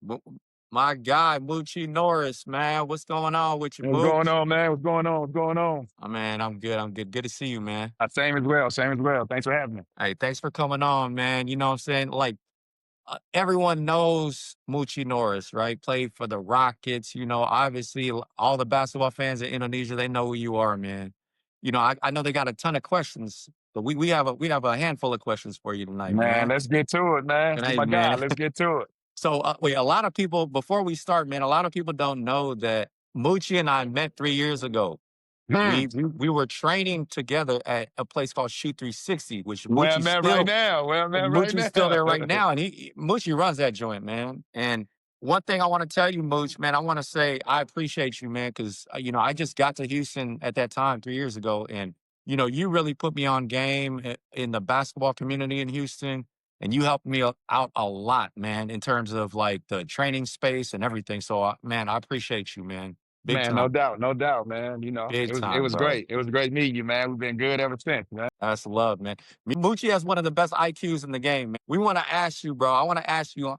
Mo- My guy, Moochie Norris, man. What's going on with you, What's going Mooch? on, man? What's going on? What's going on? Man, I'm good. I'm good. Good to see you, man. Same as well. Same as well. Thanks for having me. Hey, thanks for coming on, man. You know what I'm saying? Like, everyone knows Moochie Norris, right? Played for the Rockets. Obviously, all the basketball fans in Indonesia, they know who you are, man. I know they got a ton of questions, but we have a handful of questions for you tonight, Man, man. let's get to it, man. And Oh hey, my God, man. let's get to it. So wait, a lot of people before we start, man, a lot of people don't know that Moochie and I met 3 years ago. Hmm. We were training together at a place called Shoot 360, which Where I'm at right now. Where I'm at right Moochie's still now. there right now, and Moochie runs that joint, man. And one thing I want to tell you, Mooch, man, I want to say I appreciate you, man, because I just got to Houston at that time 3 years ago, and you really put me on game in the basketball community in Houston, and you helped me out a lot, man, in terms of like the training space and everything. So, man, I appreciate you, man, big Man, no time, doubt, no doubt, man. big It time, was bro. great. It was great meeting you, man. We've been good ever since, man. That's love, man. Moochie has one of the best IQs in the game, man. We want to ask you, bro. I want to ask you,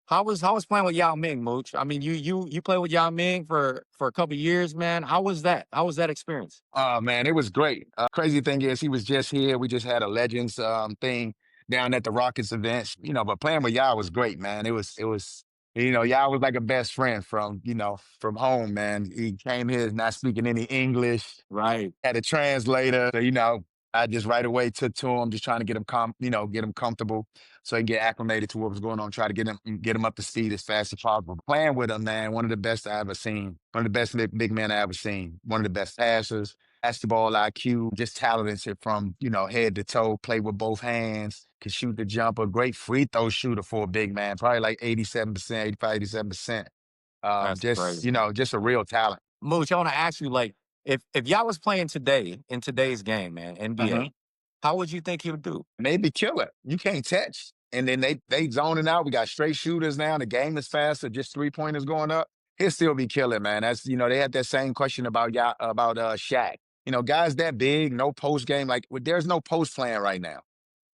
how was playing with Yao Ming, Mooch? I mean, you played with Yao Ming for a couple years, man. How was that? How was that experience? Oh man, it was great. Crazy thing is, he was just here. We just had a Legends thing down at the Rockets events, but playing with Yao was great, man. It was, Yao was like a best friend from home, man. He came here not speaking any English, Right. had a translator. So, I just right away took to him, just trying to get him get him comfortable so he can get acclimated to what was going on, try to get him up to speed as fast as possible. Playing with him, man, one of the best I ever seen. One of the best big men I ever seen. One of the best passers, basketball IQ, just talented from, head to toe, play with both hands, can shoot the jumper, great free throw shooter for a big man, probably like 87%, 85, 87%. That's Just, crazy. just a real talent. Mooch, I want to ask you, like, if y'all was playing today in today's game, man, NBA, how would you think he would do? Maybe kill it. You can't touch. And then they zoning out. We got straight shooters now. The game is faster. Just 3-pointers going up. He'll still be killing, man. That's they had that same question about Shaq. Guys that big, no post game. Like there's no post playing right now.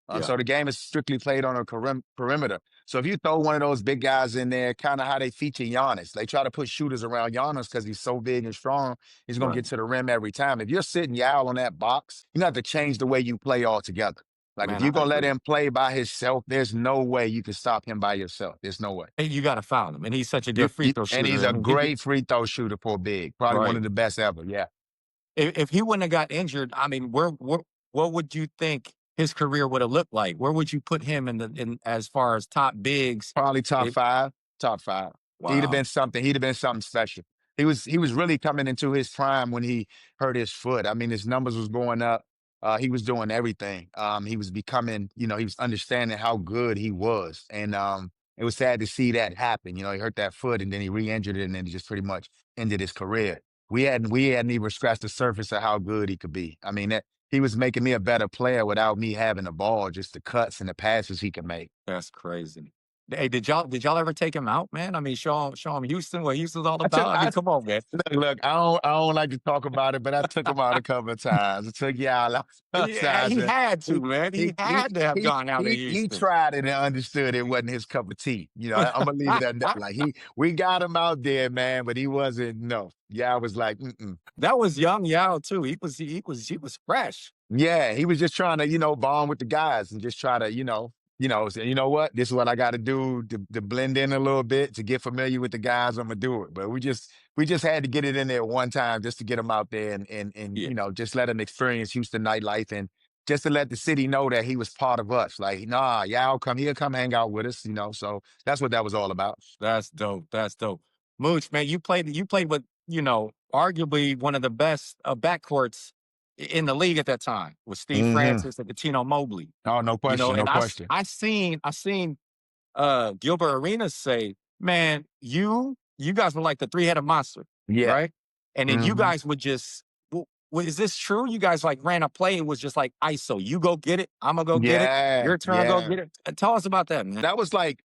Yeah, So the game is strictly played on a perimeter. So if you throw one of those big guys in there, kind of how they feature Giannis, they try to put shooters around Giannis because he's so big and strong. He's going to right. get to the rim every time. If you're sitting Yao on that box, you have to change the way you play altogether. Like if Man, you're I going to let agree. him play by himself, there's no way you can stop him by yourself. There's no way. And you got to foul him, and he's such a good free throw And he's shooter. I a mean, he great free throw shooter for big, probably one right. of the best ever. Yeah. If he wouldn't have got injured, I mean, what would you think his career would have looked like? Where would you put him in as far as top bigs? Probably top It, five, top five. He'd have wow, been something. He'd have been something special. He was really coming into his prime when he hurt his foot. I mean, his numbers was going up. He was doing everything. He was becoming, he was understanding how good he was. And it was sad to see that happen. He hurt that foot and then he re-injured it and then it just pretty much ended his career. We hadn't even scratched the surface of how good he could be. I mean, he was making me a better player without me having the ball, just the cuts and the passes he could make. that's crazy. Hey, did y'all ever take him out, man? I mean, show him Houston, what Houston's all I took about. I mean, I come on, man. look, I don't like to talk about it, but I took him out a couple of times. I took y'all Yeah, outside. he And had to, He man. he He he had to have he gone out in he Houston. tried it and understood it wasn't his cup of tea. I'm gonna leave it at that. Like we got him out there, man, but he wasn't. No, yeah, I was like, mm-mm. That was young Yao too. He was fresh. Yeah, he was just trying to, bond with the guys and just try to, say, you know what, this is what I got to do to blend in a little bit to get familiar with the guys. I'm gonna do it, but we just had to get it in there one time just to get him out there and Yeah, just let him experience Houston nightlife and just to let the city know that he was part of us. Like, nah, y'all come hang out with us. So that's what that was all about. that's dope. That's dope. Mooch, man, you played with arguably one of the best backcourts in the league at that time with Steve Hmm. Francis and Tino Mobley. Oh, no question, no And I question. I seen Gilbert Arenas say, man, you guys were like the three-headed monster, Yeah. right? And then you Hmm. guys would just is this true? You guys like ran a play and was just like ISO. You go get it. I'm gonna go get it. Yeah, Your turn, go yeah. get it. Tell us about that, man. That was like,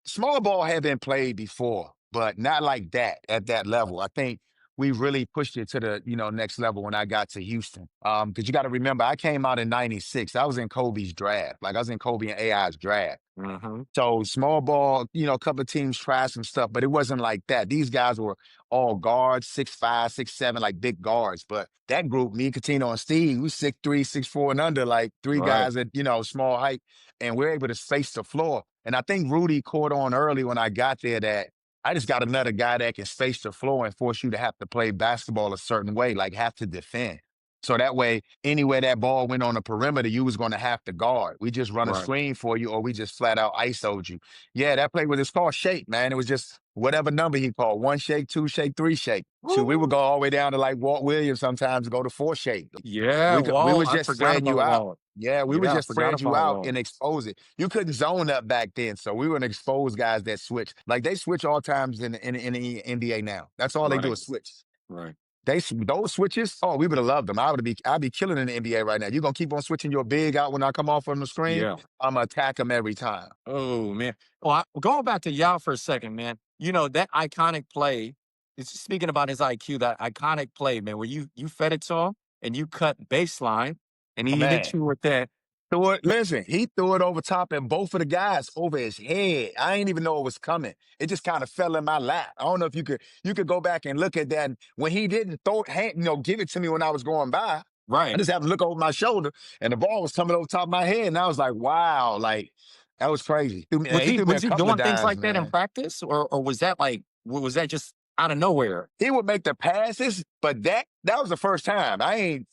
small ball had been played before, but not like that at that level. I think we really pushed it to the, next level when I got to Houston. Because you got to remember, I came out in '96. I was in Kobe's draft. Like I was in Kobe and AI's draft. Mhm. So small ball, a couple of teams tried some stuff, but it wasn't like that. These guys were all guards, 6'5", 6'7", like big guards. But that group, me, Catino, and Steve, we 6'3", 6'4", and under, like three Right. guys at, small height, and we're able to space the floor. And I think Rudy caught on early when I got there that I just got another guy that can space the floor and force you to have to play basketball a certain way, like have to defend. So that way, anywhere that ball went on the perimeter, you was going to have to guard. We just run a Right. screen for you, or we just flat out ISO'd you. Yeah, that play was it's called shake, man. It was just whatever number he called, one shake, two shake, three shake. Shoot, we would Woo! go all the way down to like Walt Williams sometimes to go to four shake. Yeah, We Walt, was I just forgot spreading about you out. Walt. Yeah, we was Yeah, I just forgot spread you about out Walt. and expose it. You couldn't zone up back then, so we were to expose guys that switch. Like they switch all times in the NBA now. That's all they do Right. is switch. Right. Those switches, oh, we would have loved them. I'd be killing in the NBA right now. You're gonna keep on switching your big out when I come off on the screen. Yeah. I'm gonna attack them every time. Oh, man. Well, going back to Yao for a second, man. That iconic play, it's speaking about his IQ, that iconic play, man, where you fed it to him and you cut baseline and Oh he hit man. you with that. Threw it. Listen, he threw it over top and both of the guys over his head. I ain't even know it was coming. It just kind of fell in my lap. I don't know if you could go back and look at that. When he didn't throw it, give it to me when I was going by. I Right. just happened to look over my shoulder and the ball was coming over top of my head. And I was like, wow, like that was crazy. Was He he threw me a was he couple of doing things dimes, like that in man. practice? Or was that like was that just out of nowhere? He would make the passes, but that was the first time. I ain't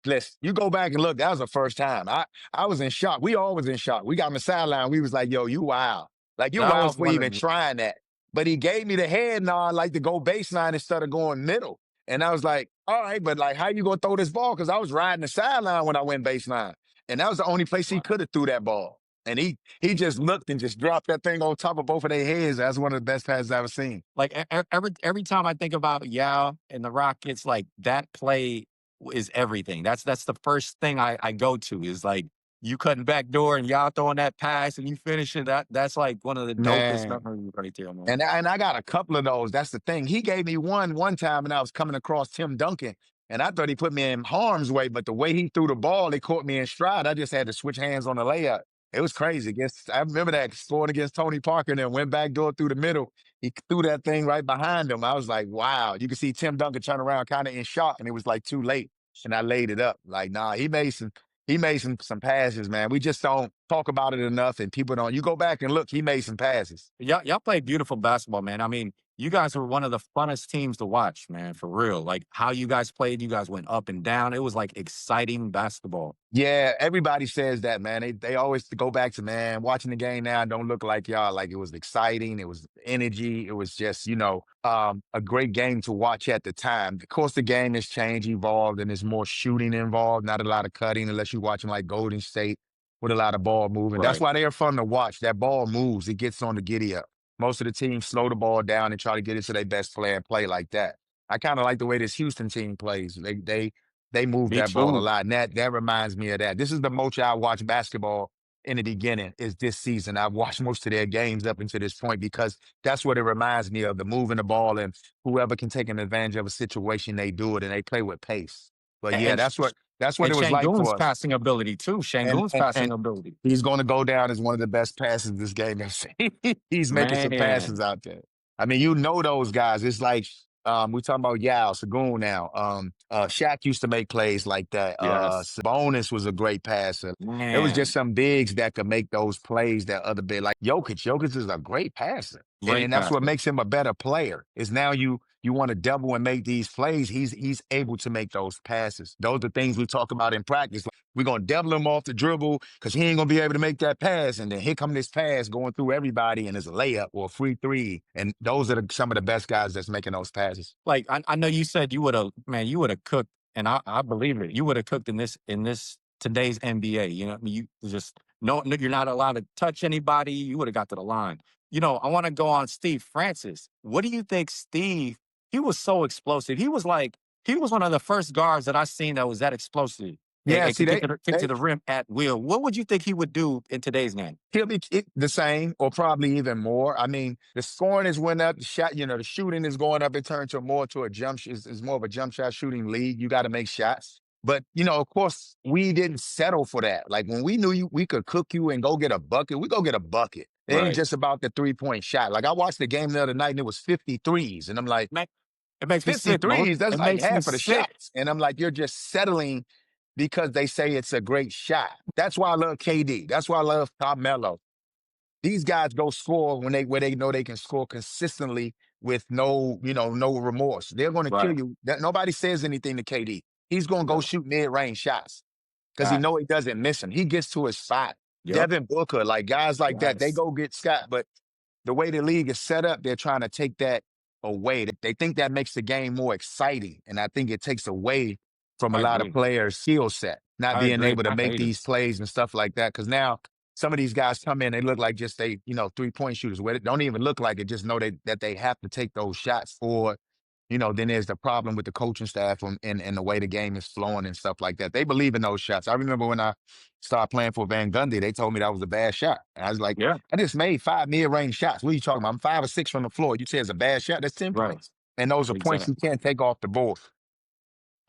listen, you go back and look, that was the first time. I was in shock. We all was in shock. We got on the sideline. We was like, yo, you wild. Like you That wild was for one even of trying that. But he gave me the head nod like to go baseline instead of going middle. And I was like, all right, but like how you gonna throw this ball? Because I was riding the sideline when I went baseline. And that was the only place he wow. could have threw that ball. And he just looked and just dropped that thing on top of both of their heads. That's one of the best passes I've ever seen. Like every time I think about Yao and the Rockets, like that play is everything. That's the first thing I go to is like you cutting back door and Yao throwing that pass and you finishing that. That's like one of the dopest Man. memories right there, man. And I got a couple of those. That's the thing. He gave me one time, and I was coming across Tim Duncan, and I thought he put me in harm's way. But the way he threw the ball, it caught me in stride. I just had to switch hands on the layup. It was crazy. I remember that scoring against Tony Parker, and then went back door through the middle. He threw that thing right behind him. I was like, wow. You could see Tim Duncan turn around, kind of in shock, and it was like too late. And I laid it up. Like, nah, he made some passes, man. We just don't talk about it enough, and people don't. You go back and look, he made some passes. Y'all played beautiful basketball, man. I mean, you guys were one of the funnest teams to watch, man, for real. Like how you guys played, you guys went up and down. It was like exciting basketball. Yeah, everybody says that, man. They always go back to, man, watching the game now don't look like y'all. Like it was exciting, it was energy, it was just, a great game to watch at the time. Of course, the game has changed, evolved, and there's more shooting involved, not a lot of cutting unless you're watching like Golden State with a lot of ball moving. That's Right. why they're fun to watch. That ball moves, it gets on the giddy up. Most of the teams slow the ball down and try to get it to their best player and play like that. I kind of like the way this Houston team plays. They move Me that ball a too. lot. And that reminds me of that. This is the most I watch basketball in the beginning is this season. I've watched most of their games up until this point because that's what it reminds me of, the moving the ball and whoever can take an advantage of a situation, they do it and they play with pace. But yeah, And that's what and it was like Şengün's for us. passing ability too. And Şengün's and passing and ability. he's going to go down as one of the best passes this game has seen. He's making some passes Man. out there. I mean, those guys. It's like we talking about Yao Sagoon now. Shaq used to make plays like that. Yes. Sabonis was a great passer. It was just Man. some bigs that could make those plays that other big like Jokic. Jokic is a great passer. And Great that's what passer. makes him a better player. Is now you want to double and make these plays. He's able to make those passes. Those are things we talk about in practice. Like, we're gonna double him off the dribble because he ain't gonna be able to make that pass. And then here come this pass going through everybody, and it's a layup or a free three. And those are some of the best guys that's making those passes. Like I know you said you would have cooked, and I believe it. You would have cooked in this today's NBA. I mean, you just no, you're not allowed to touch anybody. You would have got to the line. I want to go on Steve Francis. What do you think, Steve? He was so explosive. He was one of the first guards that I seen that was that explosive Yeah, and see, could get to they the rim at will. What would you think he would do in today's game? he'll be the same or probably even more. I mean, the scoring has went up. The shot, the shooting is going up. It turned to more to a is more of a jump shot shooting league. You got to make shots. But of course, we didn't settle for that. Like when we knew we could cook you and go get a bucket, we go get a bucket. It ain't Right. just about the 3-point shot. Like I watched the game the other night and it was 50 threes. And I'm like, Ma It makes me sick, Mo. 53s, that's It like makes me half of the sick. shots. And I'm like, you're just settling because they say it's a great shot. That's why I love KD. That's why I love Carmelo. These guys go score when they where they know they can score consistently with no remorse. They're going to kill Right. you. That nobody says anything to KD. He's going to go Yeah. shoot mid-range shots because he Got know he doesn't miss them. He gets to his spot. Yep. Devin Booker, like guys like that, they Yes. go get Scott. But the way the league is set up, they're trying to take that away. They think that makes the game more exciting. And I think it takes away from a I lot of agree. players' skill set, not I being agree. able to I make hate it. these plays and stuff like that. Cause now some of these guys come in, they look like just 3-point shooters where it don't even look like it, just know that they have to take those shots for then there's the problem with the coaching staff and the way the game is flowing and stuff like that. They believe in those shots. I remember when I started playing for Van Gundy, they told me that was a bad shot. And I was like, Yeah. I just made 5 mid-range shots. What are you talking about? I'm 5 or 6 from the floor. You say it's a bad shot? That's 10 Right. points. And those are points Exactly. you can't take off the board.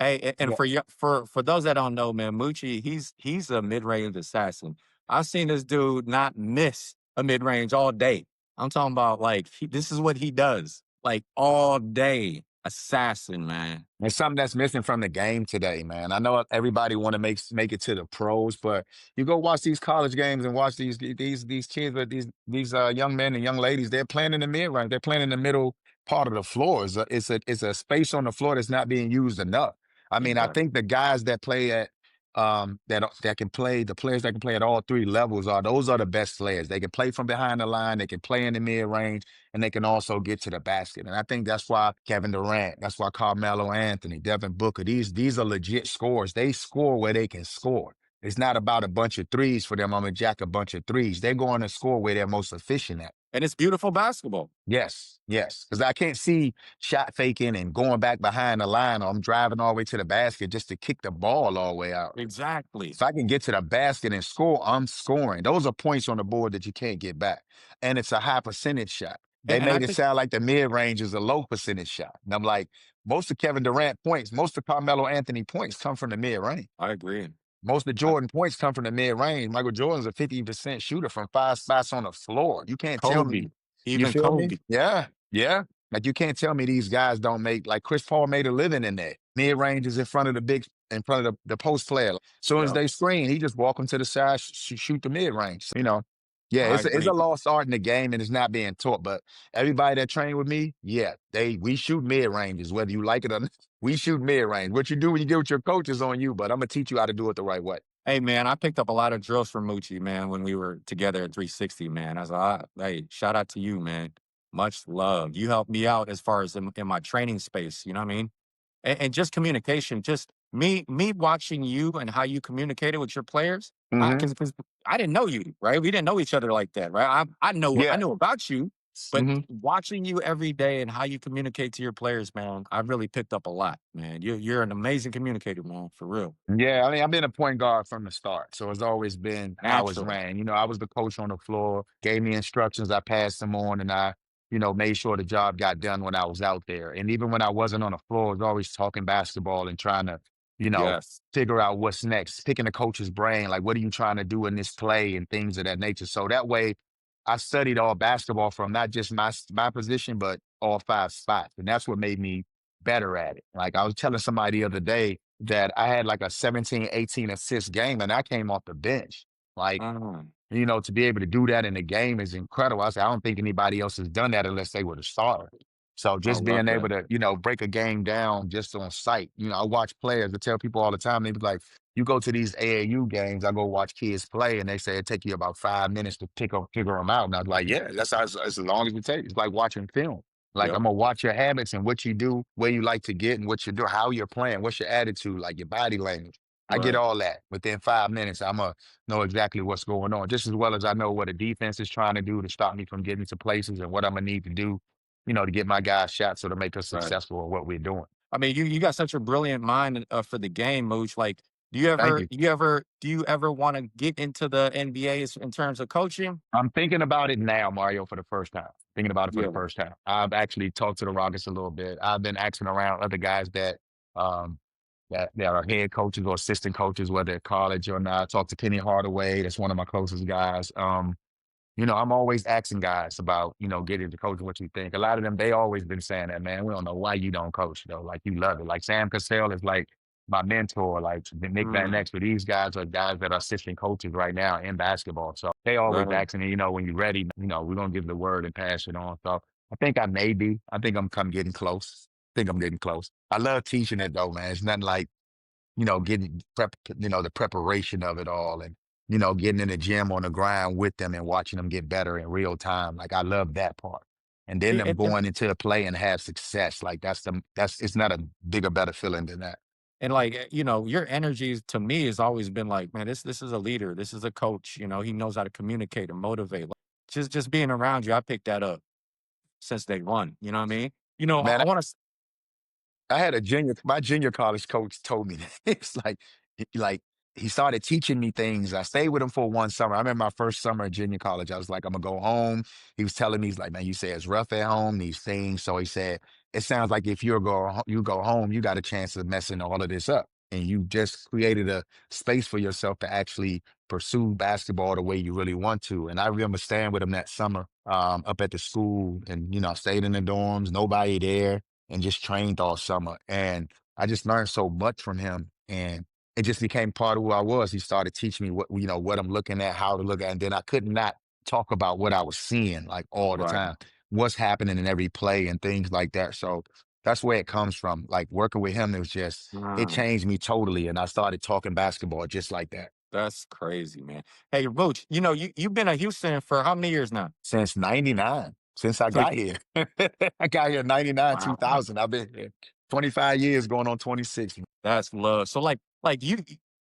Hey, and Yeah. for you, for those that don't know, man, Moochie, he's a mid-range assassin. I've seen this dude not miss a mid-range all day. I'm talking about like this is what he does, like all day. Assassin, man. It's something that's missing from the game today, man. I know everybody want to make it to the pros, but you go watch these college games and watch these kids, with these young men and young ladies. They're playing in the mid range. They're playing in the middle part of the floor. It's a space on the floor that's not being used enough. I mean, I Exactly. think the guys that play at that can play the players that can play at all three levels are those are the best players. They can play from behind the line. They can play in the mid range and they can also get to the basket. And I think that's why Kevin Durant, that's why Carmelo Anthony, Devin Booker, these are legit scorers. They score where they can score. It's not about a bunch of threes for them. I'm gonna jack a bunch of threes. They're going to score where they're most efficient at. And it's beautiful basketball. Yes, yes. Because I can't see shot faking and going back behind the line or I'm driving all the way to the basket just to kick the ball all the way out. Exactly. If I can get to the basket and score, I'm scoring. Those are points on the board that you can't get back. And it's a high percentage shot. They And I made it think sound like the mid range is a low percentage shot. And I'm like, most of Kevin Durant points, most of Carmelo Anthony points come from the mid range. I agree. Most of I, Jordan points come from the mid range. Michael Jordan's a 50% shooter from 5 spots on the floor. You can't tell me, Kobe, you even feel me? Kobe. Yeah, yeah. Like you can't tell me these guys don't make like Chris Paul made a living in that. Mid range is in front of the post player. As soon as Yep. they screen, he just walk them to the side, shoot the mid range. Yeah, I it's a agree. lost art in the game and it's not being taught. But everybody that trained with me, yeah, we shoot mid ranges, whether you like it or not. We shoot mid range. What you do when you get with your coach is on you, but I'm gonna teach you how to do it the right way. Hey man, I picked up a lot of drills from Moochie, man, when we were together at 360, man. I was like, hey, shout out to you, man. Much love. You helped me out as far as in my training space, you know what I mean? And just communication, just me watching you and how you communicated with your players. Hmm. Because I didn't know you, right? We didn't know each other like that, right? I Yeah. know about you, but Hmm. watching you every day and how you communicate to your players, man, I really picked up a lot, man. You're an amazing communicator, man, for real. Yeah, I mean, I've been a point guard from the start, so it's always been how it's Naturally. ran. I was the coach on the floor, gave me instructions, I passed them on, and I made sure the job got done when I was out there. And even when I wasn't on the floor, I was always talking basketball and trying to, you know, Yes. figure out what's next, picking the coach's brain, like what are you trying to do in this play and things of that nature. So that way, I studied all basketball from not just my position, but all 5 spots, and that's what made me better at it. Like I was telling somebody the other day that I had like a 17, 18 assist game and I came off the bench. Like, Mm, to be able to do that in the game is incredible. I said, I don't think anybody else has done that unless they were the starter. So I just love being able that. to, break a game down just on sight. I watch players. I tell people all the time, they be like, you go to these AAU games, I go watch kids play, and they say it take you about 5 minutes to figure them out. And I was like, yeah, that's as long as it takes. It's like watching film. Like Yep. I'm gonna watch your habits and what you do, where you like to get, and what you do, how you're playing, what's your attitude, like your body language. I get Right. all that within 5 minutes. I'm gonna know exactly what's going on, just as well as I know what a defense is trying to do to stop me from getting to places and what I'm gonna need to do, to get my guys shots or to make us Right. successful at what we're doing. I mean, you got such a brilliant mind for the game, Mooch. Like, Thank you. do you ever want to get into the NBA in terms of coaching? I'm thinking about it now, Mario, for the first time. Thinking about it for the Yeah. first time. I've actually talked to the Rockets a little bit. I've been asking around other guys that um, that are head coaches or assistant coaches, whether at college or not. I talked to Penny Hardaway. That's one of my closest guys. I'm always asking guys about, getting to coach what you think. A lot of them, they always been saying that, man, we don't know why you don't coach, though. Like you love it. Like Sam Cassell is like my mentor, like Nick Van Mm, Exel. These guys are guys that are assistant coaches right now in basketball. So they always right. asking me, when you're ready, we're gonna give the word and pass it on. So I think I may be. I think I'm come getting close. I think I'm getting close. I love teaching it though, man. It's nothing like getting the preparation of it all and, getting in the gym on the grind with them and watching them get better in real time. Like I love that part. And then them And going into a play and have success. Like it's not a bigger, better feeling than that. like, your energy to me has always been like, man, this is a leader. This is a coach. He knows how to communicate and motivate. Like, just being around you, I picked that up since day one. You know what I mean? Man, I want to. I had my junior college coach told me that. It's like he started teaching me things. I stayed with him for one summer. I remember my first summer at junior college. I was like, I'm gonna go home. He was telling me, he's like, man, you say it's rough at home, these things. So he said, it sounds like if you go home, you got a chance of messing all of this up. And you just created a space for yourself to actually pursue basketball the way you really want to. And I remember staying with him that summer, up at the school and, I stayed in the dorms, nobody there and just trained all summer. And I just learned so much from him. And it just became part of who I was. He started teaching me what I'm looking at, how to look at. And then I could not talk about what I was seeing like all the Right. time, what's happening in every play and things like that. So that's where it comes from. Like working with him, it Mm, changed me totally. And I started talking basketball just like that. that's crazy, man. Hey, Roach, you've been a Houston for how many years now? Since 99, since I So got here. I got here in 99, wow. 2000. I've been here 25 years going on 26. That's love. So like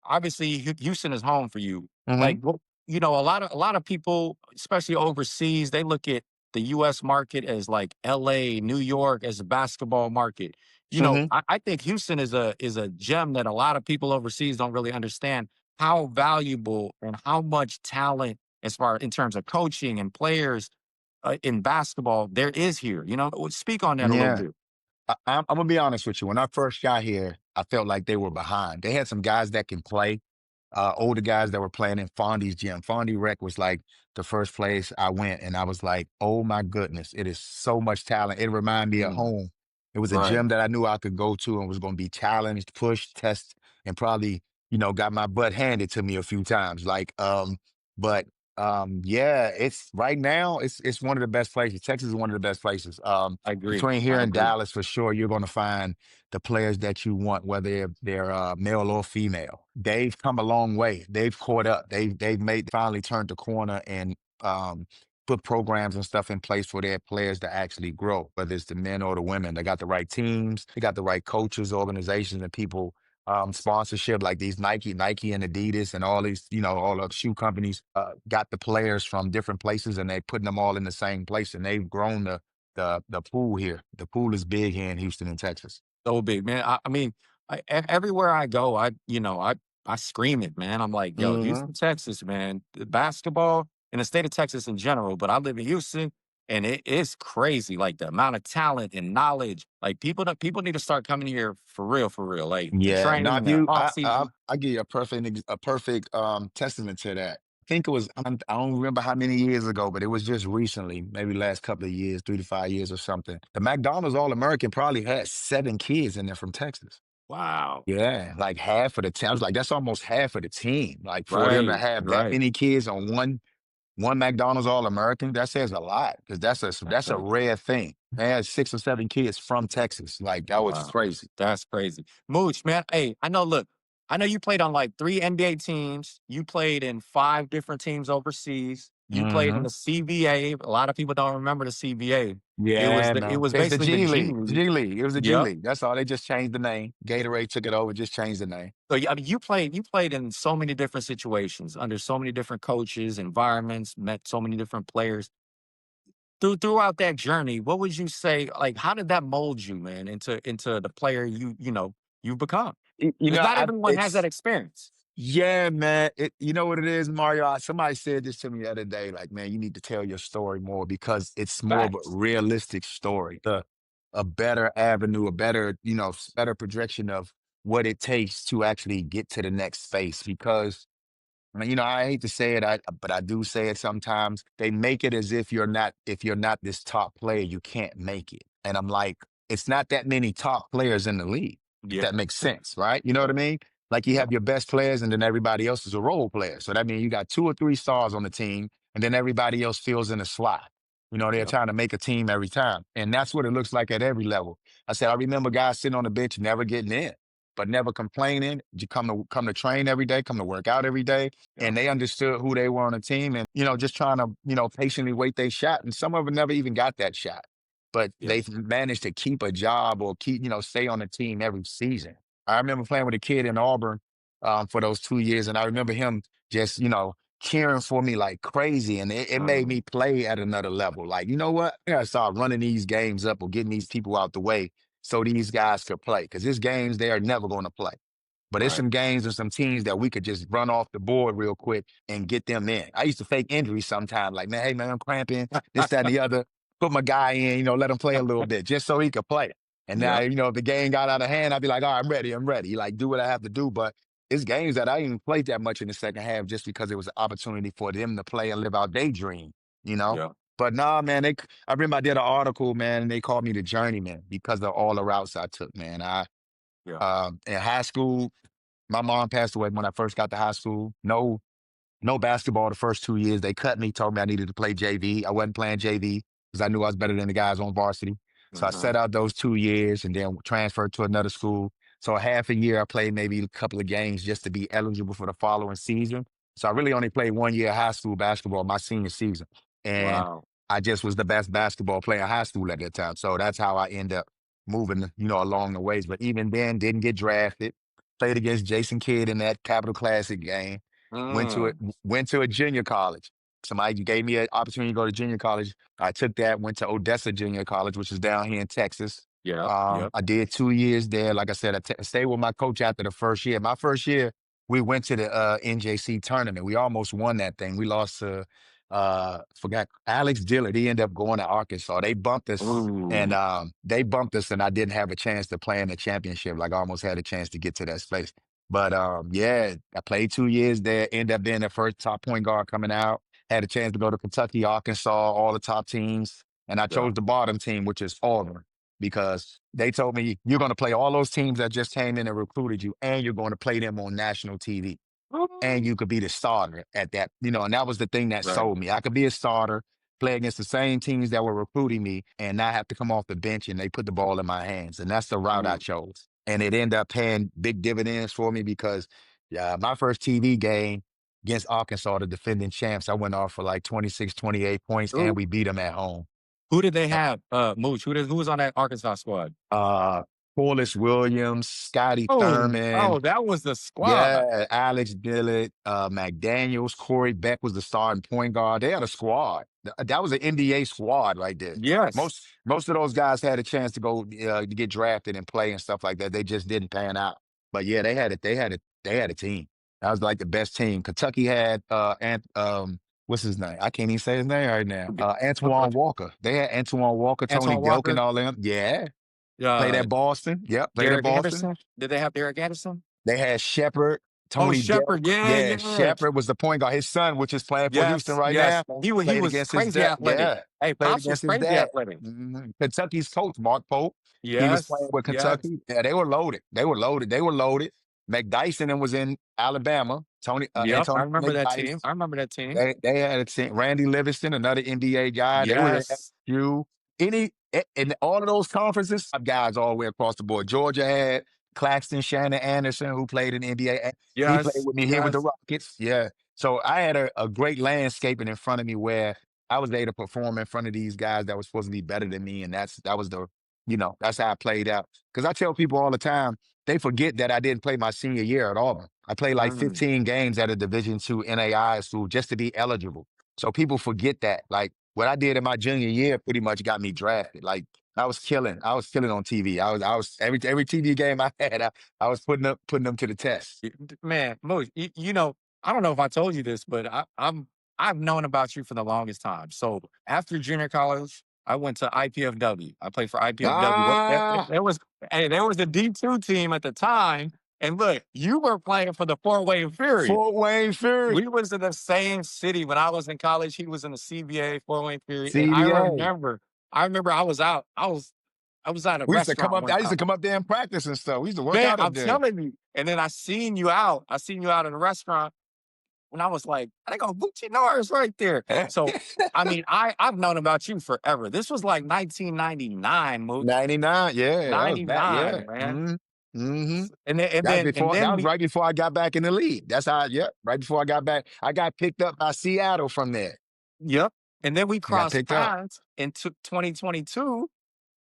obviously Houston is home for you. Hmm. Like what a lot of people, especially overseas, they look at the US market as like LA, New York as a basketball market. Hmm. I think Houston is a gem that a lot of people overseas don't really understand how valuable and how much talent as far in terms of coaching and players in basketball there is here. Speak on that a little Yeah. bit. I'm gonna be honest with you. When I first got here, I felt like they were behind. They had some guys that can play, older guys that were playing in Fondy's gym. Fondy Rec was like the first place I went, and I was like, "Oh my goodness, it is so much talent." It reminded me of Mm, home. It was a right. gym that I knew I could go to and was going to be challenged, pushed, test, and probably got my butt handed to me a few times. But yeah, it's right now. It's one of the best places. Texas is one of the best places. I agree. Between here I and agree. Dallas, for sure, you're going to find the players that you want, whether they're male or female. They've come a long way. They've caught up. They've made finally turned the corner and put programs and stuff in place for their players to actually grow, whether it's the men or the women. They got the right teams, they got the right coaches, organizations, and people. Sponsorship like these Nike and Adidas and all these, all the shoe companies got the players from different places and they putting them all in the same place and they've grown the pool here. The pool is big here in Houston and Texas. So big, man. I mean, everywhere I go, I scream it, man. I'm like, yo, Hmm. Houston, Texas, man. The basketball in the state of Texas in general, but I live in Houston, and it is crazy. Like the amount of talent and knowledge. Like people need to start coming here for real. Like the Yeah. Now, training, if the you, off season. I give you a perfect testament to that. I think it was I don't remember how many years ago, but it was just recently, maybe last couple of years, 3 to 5 years or something. The McDonald's All American probably had 7 kids in there from Texas. Wow. Yeah, like half of the team. I was like, that's almost half of the team. Like for them to Right. have that Right. many kids on one McDonald's All American, that says a lot because That that's a does. rare thing. They had 6 or 7 kids from Texas. Like that was Wow. crazy. That's crazy. Mooch, man. Hey, I know you played on like three NBA teams. You played in five different teams overseas. You played in Hmm. the CBA. A lot of people don't remember the CBA. Yeah, It man. was It's the basically the G G League. League. G League. It was the G Yep. League. That's all. They just changed the name. Gatorade took it over, just changed the name. So I mean, you played in so many different situations, under so many different coaches, environments, met so many different players. Throughout that journey, what would you say? Like, how did that mold you, man, into the player you've become? Because not everyone has that experience. Yeah, man. You know what it is, Mario? Somebody said this to me the other day. Like, man, you need to tell your story more because it's more of a Facts. realistic story. A better avenue, a better, better projection of what it takes to actually get to the next space because I hate to say it, but I do say it sometimes. They make it as if you're not this top player, you can't make it. And I'm like, it's not that many top players in the league, if Yeah. that makes sense, right? You know what I mean? Like you Yeah. have your best players and then everybody else is a role player. So that means you got two or three stars on the team and then everybody else fills in a slot. They're Yeah. trying to make a team every time. And that's what it looks like at every level. I said, I remember guys sitting on the bench never getting in, but never complaining. You come to train every day, come to work out every day, Yeah. and they understood who they were on the team and, just trying to, patiently wait their shot. And some of them never even got that shot, but Yeah. they've managed to keep a job or stay on the team every season. I remember playing with a kid in Auburn for those 2 years. And I remember him just, cheering for me like crazy. And it made me Mm, play at another level. Like, you know what? I gotta start running these games up or getting these people out the way so these guys could play. Because these games they are never going to play. But it's right. some games and some teams that we could just run off the board real quick and get them in. I used to fake injuries sometimes, like, man, hey, man, I'm cramping, this, that, and the other. Put my guy in, let him play a little bit just so he could play. And now, Yeah. if the game got out of hand, I'd be like, all right, I'm ready. I'm ready. Like, do what I have to do. But it's games that I didn't even play that much in the second half just because it was an opportunity for them to play and live out their dream, you know? Yeah. But nah, man, I remember I did an article, man, and they called me the journeyman because of all the routes I took, man. Yeah. In high school, my mom passed away when I first got to high school. No basketball the first 2 years. They cut me, told me I needed to play JV. I wasn't playing JV because I knew I was better than the guys on varsity. So I Uh-huh. set out those 2 years and then transferred to another school. So a half a year, I played maybe a couple of games just to be eligible for the following season. So I really only played 1 year of high school basketball my senior season. And Wow. I just was the best basketball player in high school at that time. So that's how I end up moving, along the ways. But even then, didn't get drafted. Played against Jason Kidd in that Capital Classic game. Went to it, Mm, went to a junior college. Somebody gave me an opportunity to go to junior college. I took that, went to Odessa Junior College, which is down here in Texas. yep. Yep. I did 2 years there. Like I said, I stayed with my coach after the first year. My first year, we went to the NJC tournament. We almost won that thing. We lost to forgot Alex Dillard. He ended up going to Arkansas. Ooh. They bumped us and I didn't have a chance to play in the championship. Like I almost had a chance to get to that space. But yeah, I played 2 years there, ended up being the first top point guard coming out. Had a chance to go to Kentucky, Arkansas, all the top teams. And I Yeah. chose the bottom team, which is Auburn, because they told me you're going to play all those teams that just came in and recruited you, and you're going to play them on national TV and Ooh. you could be the starter at that, and that was the thing that Right. sold me. I could be a starter, play against the same teams that were recruiting me, and not have to come off the bench and they put the ball in my hands. And that's the route I Mm, chose. And it ended up paying big dividends for me because my first TV game against Arkansas, the defending champs, I went off for like 26, 28 points, and ooh. we beat them at home. Who did they have? Mooch. Who was on that Arkansas squad? Uh, Corliss Williams, Scotty Oh, Thurman, oh, that was the squad. yeah, Alex Dillard, McDaniels, Corey Beck was the starting point guard. They had a squad. That was an NBA squad right there. Yes. Most of those guys had a chance to go to get drafted and play and stuff like that. They just didn't pan out. But yeah, they had it. They had a team. That was like the best team. Kentucky had what's his name? I can't even say his name right now. Antoine Walker. They had Antoine Walker, Tony Antoine Delk, and Walker. all them. Yeah, played Uh, at Boston. Yep, played at Derek Boston. Anderson. Did they have Derek Anderson? They had Shepard, Oh, Tony Delk. Shepard. Yeah, Yeah, yeah. Shepard was the point guard. His son, which is playing for Houston Yes, right yes. now, He played was against his crazy dad. athletic. Yeah, Hey, played Pops was against his crazy dad. athletic. Kentucky's coach, Mark Pope. He was playing Yes, with yes, Kentucky. Yeah, they were loaded. They were loaded. They were loaded. McDyson and was in Alabama. Tony yep. I Antonio remember that team. McDyson. I remember that team. They had a team. Randy Livingston, another NBA guy. They were at Yes, FSU. In all of those conferences, guys all the way across the board. Georgia had Claxton Shannon Anderson, who played in the NBA. He played yes, with me here with the yes. Rockets. Yeah. So I had a great landscaping in front of me where I was able to perform in front of these guys that were supposed to be better than me. And that was that's how I played out. Because I tell people all the time, they forget that I didn't play my senior year at Auburn. I played like Mm. 15 games at a Division II NAI school just to be eligible. So people forget that. Like what I did in my junior year pretty much got me drafted. Like I was killing. I was killing on TV. I was every TV game I had, I was putting them to the test. Man, Mooch, I don't know if I told you this, but I've known about you for the longest time. So after junior college, I went to IPFW. I played for IPFW. Ah, There was a D2 team at the time. And look, you were playing for the Fort Wayne Fury. Fort Wayne Fury, We was in the same city when I was in college. He was in the CBA, Fort Wayne Fury. And CBA. I remember I was out. I was at a We used to come restaurant up. one I used to time. come up there and practice and stuff. We used to work Man, out up I'm there. telling you. And then I seen you out. I seen you out in a restaurant. And I was like, I got Moochie Norris right there. So, I mean, I've known about you forever. This was like 1999, Mooch. 99. Yeah, that was back. Yeah. 99, man. Mm-hmm. And That then was we right before I got back in the league. That's how, yep, right before I got back. I got picked up by Seattle from there. yep. And then we I got crossed picked up paths into 2022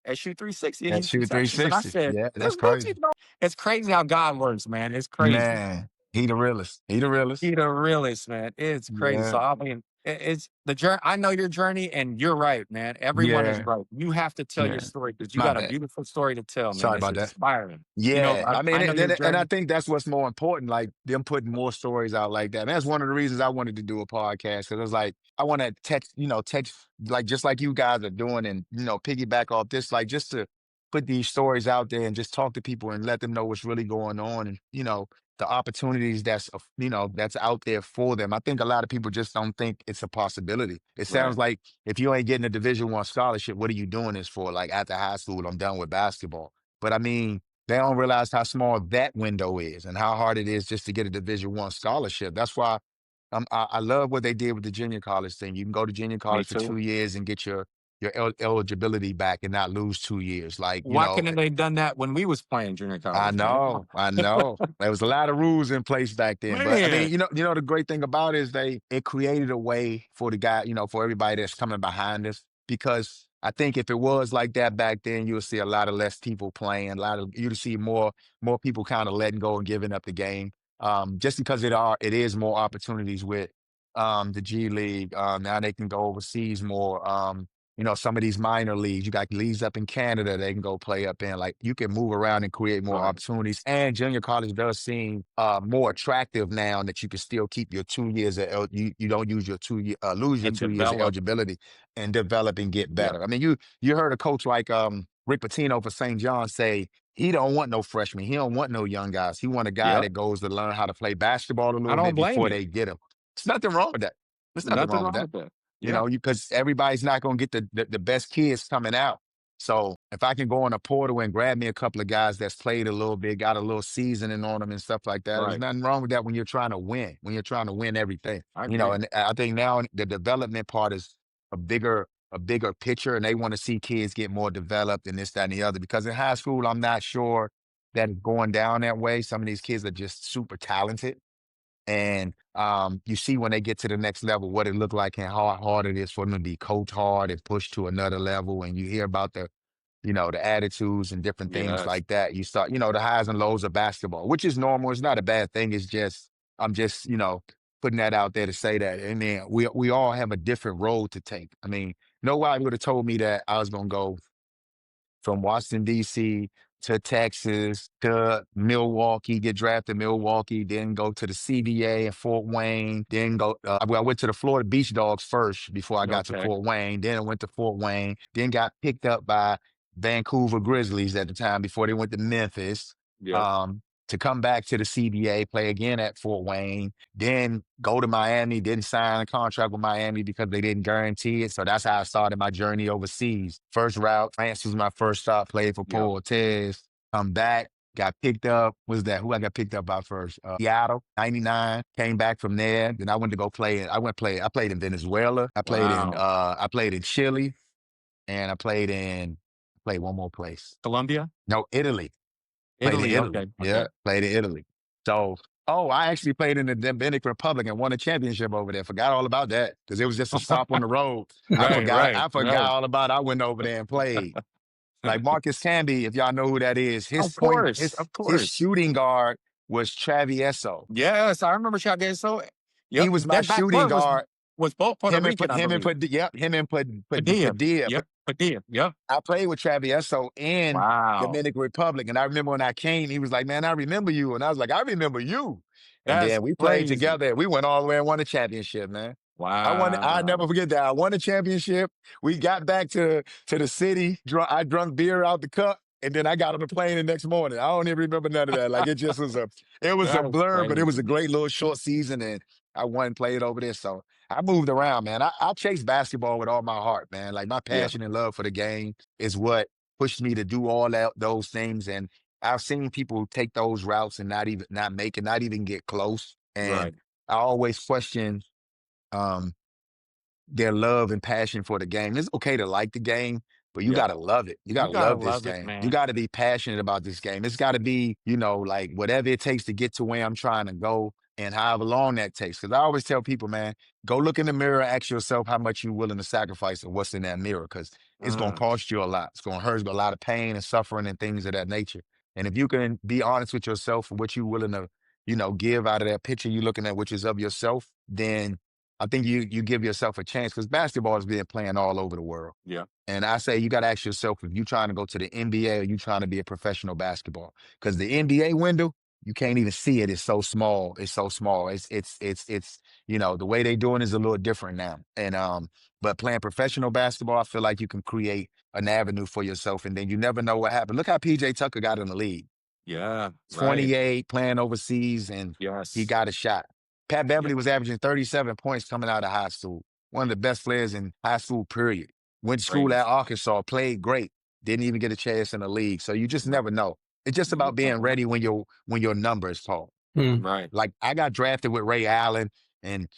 at Shoot 360 in at Houston, Shoot Texas. And I 360. said, Yeah, this that's Moochie crazy. Norris. It's crazy how God works, man. It's crazy. Man, he the realest. He the realest. He the realest, man. It's crazy. Yeah. So I mean, it's the journey. I know your journey, and you're right, man. Everyone is Yeah. right. You have to tell your Yeah. story because you My got a bad. beautiful story to tell, man. Sorry It's about that. inspiring. You know, Yeah, I mean, I know your and I journey. think that's what's more important, like them putting more stories out like that. And that's one of the reasons I wanted to do a podcast because it was like I want to text like just like you guys are doing, and piggyback off this, like just to put these stories out there and just talk to people and let them know what's really going on, and the opportunities that's out there for them. I think a lot of people just don't think it's a possibility. It sounds Right. like if you ain't getting a Division 1 scholarship, what are you doing this for? Like after high school, I'm done with basketball. But I mean, they don't realize how small that window is and how hard it is just to get a Division 1 scholarship. That's why I love what they did with the junior college thing. You can go to junior Me college for too. 2 years and get your eligibility back and not lose 2 years. Like, Why couldn't they done that when we was playing junior I college, man? know, I know. There was a lot of rules in place back then, but I mean, Man. the great thing about it is it created a way for the guy, for everybody that's coming behind us. Because I think if it was like that back then, you'll see a lot of less people playing. You'd see more people kind of letting go and giving up the game. Just because it is more opportunities with the G League. Now they can go overseas more. Some of these minor leagues, you got leagues up in Canada they can go play up in. Like you can move around and create more Right. opportunities. And junior college does seem more attractive now that you can still keep your 2 years you don't use your lose your And 2 years of develop. eligibility and develop and get Yep. better. I mean, you heard a coach like Rick Pitino for St. John say he don't want no freshmen. He don't want no young guys. He want a guy Yep. that goes to learn how to play basketball a I little don't bit blame before him. they get him. There's nothing wrong with that. There's nothing Nothing wrong with wrong that with that. Yeah. because everybody's not going to get the best kids coming out. So if I can go on a portal and grab me a couple of guys that's played a little bit, got a little seasoning on them and stuff like that, there's Right. nothing wrong with that when you're trying to win, when you're trying to win everything. I agree. And I think now the development part is a bigger picture, and they want to see kids get more developed and this, that, and the other. Because in high school, I'm not sure that it's going down that way. Some of these kids are just super talented and you see when they get to the next level what it looked like and how hard it is for them to be coached hard and pushed to another level. And you hear about the attitudes and different things Yes. like that. You start, the highs and lows of basketball, which is normal. It's not a bad thing. It's just, I'm just, putting that out there to say that. And then we all have a different road to take. I mean, nobody would have told me that I was going to go from Washington, D.C. to Texas to Milwaukee, get drafted Milwaukee, then go to the CBA in Fort Wayne, then I went to the Florida Beach Dogs first before I got to Okay. Fort Wayne. Then I went to Fort Wayne, then got picked up by Vancouver Grizzlies at the time before they went to Memphis. Yep. Um, to come back to the CBA, play again at Fort Wayne, then go to Miami, didn't sign a contract with Miami because they didn't guarantee it. So that's how I started my journey overseas. First route, France was my first stop, played for Yep. Paul Ortiz, come back, got picked up. Was that who I got picked up by first? Seattle, 99. Came back from there. Then I went to go play. I played in Venezuela. Wow. I played in Chile, and I played one more place. Colombia? No, Italy. Played in Italy. Italy. Okay. Yeah, Okay. played in Italy. So, I actually played in the Dominican Republic and won a championship over there. Forgot all about that because it was just a stop on the road. I Right. forgot. Right. I forgot Right. all about. I went over there and played. Like Marcus Camby, if y'all know who that is, Of course. Of his course. shooting guard was Travieso. Yes, I remember Chavez. So, He yep, was my that shooting backcourt guard. was both Puerto Rican, I believe. Him and Padilla. Padilla. Yep, Padilla. Yep. I played with Travieso in Wow, Dominican Republic. And I remember when I came, he was like, "Man, I remember you." And I was like, "I remember you." And that's then we played crazy. together. We went all the way and won a championship, man. I Wow. never forget that. I won a championship. We got back to the city. I drunk beer out the cup, and then I got on the plane the next morning. I don't even remember none of that. Like it was a That is blur, but it was a crazy. great little short season, and I won played over there. So I moved around, man. I chase basketball with all my heart, man. Like my Yeah, passion and love for the game is what pushed me to do all that those things. And I've seen people take those routes and not make it, not even get close. And right. I always question. Um, their love and passion for the game. It's okay to like the game, but you Yeah. gotta love it. You You gotta gotta love this love it, game. You man. gotta be passionate about this game. It's gotta be, like whatever it takes to get to where I'm trying to go and however long that takes. Cause I always tell people, man, go look in the mirror, ask yourself how much you're willing to sacrifice and what's in that mirror. Cause it's gonna Mm, cost you a lot. It's gonna hurt you a lot of pain and suffering and things of that nature. And if you can be honest with yourself and what you're willing to, give out of that picture you're looking at, which is of yourself, then I think you give yourself a chance because basketball is being playing all over the world. yeah, And I say you got to ask yourself if you're trying to go to the NBA or you trying to be a professional basketball. Because the NBA window, you can't even see it. It's so small. It's so small. The way they doing is a little different now. And but playing professional basketball, I feel like you can create an avenue for yourself, and then you never know what happened. Look how PJ Tucker got in the league. yeah, right. 28 playing overseas, and he Yes. got a shot. Pat Yeah. Beverly was averaging 37 points coming out of high school. One of the best players in high school, period. Went to school at Crazy. Arkansas, played great, didn't even get a chance in the league. So you just Right. never know. It's just You about being don't know. ready when your number is called. Mm. Right. Like I got drafted with Ray Allen and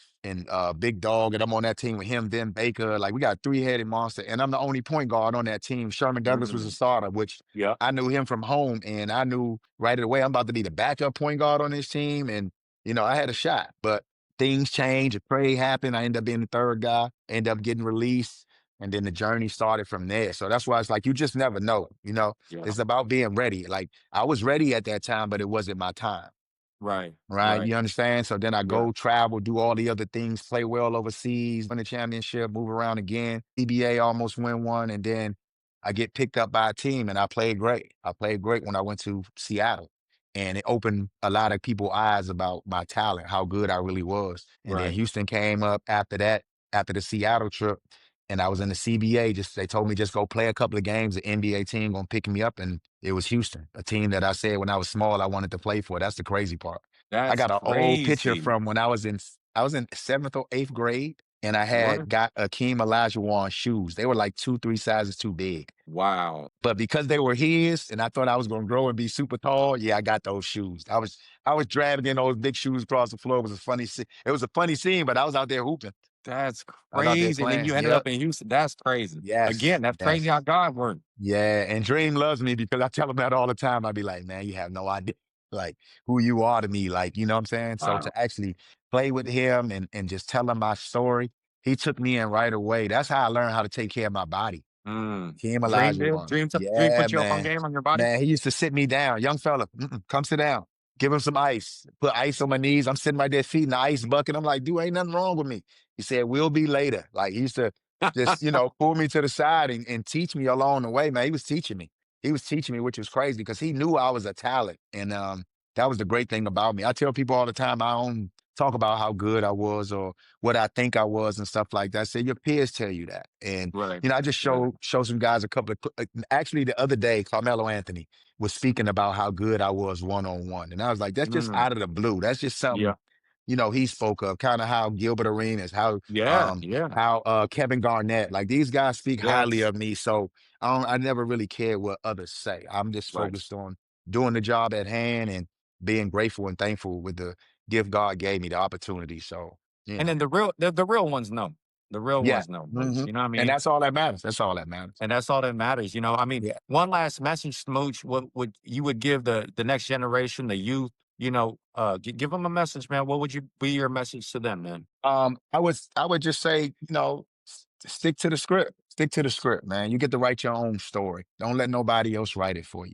Big Dog, and I'm on that team with him, then Baker. Like we got a three-headed monster, and I'm the only point guard on that team. Sherman Douglas was a Mm, starter, which yeah. I knew him from home, and I knew right away I'm about to be the backup point guard on this team, and I had a shot. But things change, a trade happened. I ended up being the third guy, end up getting released, and then the journey started from there. So that's why it's like you just never know. Yeah. It's about being ready. Like I was ready at that time, but it wasn't my time. Right. Right. Right. You understand? So then I Yeah. go travel, do all the other things, play well overseas, win a championship, move around again. CBA almost win one. And then I get picked up by a team and I played great. I played great when I went to Seattle. And it opened a lot of people's eyes about my talent, how good I really was. And then Right. Houston came up after that, after the Seattle trip. And I was in the CBA. They told me just go play a couple of games. The NBA team gonna pick me up. And it was Houston, a team that I said when I was small I wanted to play for. That's the crazy part. I That's got an old picture crazy. from when I was in seventh or eighth grade, and I had What? got Akeem Olajuwon shoes. They were like 2, 3 sizes too big. Wow. But because they were his, and I thought I was gonna grow and be super tall, yeah, I got those shoes. I was driving in those big shoes across the floor. It was a funny scene, but I was out there hooping. That's I was out there crazy. And then playing. you ended Yep. up in Houston. That's crazy. Yes. Again, that's crazy how Yes. God worked. Yeah, and Dream loves me because I tell him that all the time. I be like, man, you have no idea, like who you are to me. Like, you know what I'm saying? So Wow. to actually play with him and just tell him my story, he took me in right away. That's how I learned how to take care of my body. Mm. Hakeem Dream did. Olajuwon. Dream Yeah, put you up on man. game on your body. Man, he used to sit me down. Young fella, come sit down. Give him some ice. Put ice on my knees. I'm sitting right there feeding the ice bucket. I'm like, dude, ain't nothing wrong with me. He said, we'll be later. Like he used to just, pull me to the side and teach me along the way, man. He was teaching me. He was teaching me, which was crazy because he knew I was a talent. And that was the great thing about me. I tell people all the time, I don't talk about how good I was or what I think I was and stuff like that. I say your peers tell you that. And Right. I just Right. show some guys a couple of actually the other day, Carmelo Anthony was speaking about how good I was one on one. And I was like, that's just Mm. out of the blue. That's just something, Yeah. he spoke of, kind of how Gilbert Arenas, Yeah. Yeah. how Kevin Garnett, like these guys speak highly Yes. of me. So I never really care what others say. I'm just Right. focused on doing the job at hand and being grateful and thankful with the gift God gave me, the opportunity. So, And then the real ones know. The real yeah. ones know, Mooch. hmm You know what I And mean? that's all that matters. That's all that matters. And that's all that matters. I mean, Yeah. one last message, Smooch. What would you would give the next generation, the youth? Give them a message, man. What would you be your message to them, man? I would just say, stick to the script. Stick to the script, man. You get to write your own story. Don't let nobody else write it for you.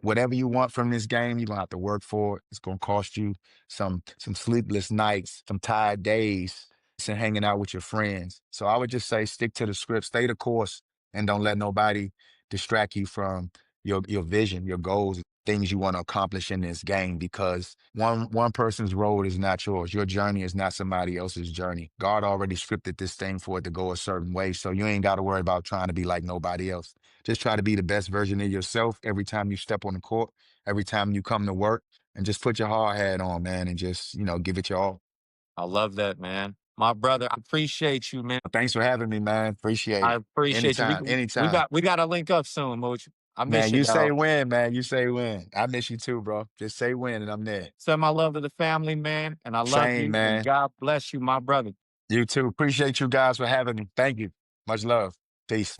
Whatever you want from this game, you're gonna have to work for it. It's gonna cost you some sleepless nights, some tired days, and hanging out with your friends. So I would just say stick to the script, stay the course, and don't let nobody distract you from your vision, your goals, things you want to accomplish in this game, because one person's road is not yours. Your journey is not somebody else's journey. God already scripted this thing for it to go a certain way. So you ain't got to worry about trying to be like nobody else. Just try to be the best version of yourself every time you step on the court, every time you come to work, and just put your hard hat on, man, and just, give it your all. I love that, man. My brother, I appreciate you, man. Thanks for having me, man. Appreciate I it. appreciate you. Anytime, anytime. We got to link up soon, Mooch. I miss Man, you, you say dog. when, man. You say when. I miss you too, bro. Just say when and I'm there. Send my love to the family, man. And I love Same, you. And man. God bless you, my brother. You too. Appreciate you guys for having me. Thank you. Much love. Peace.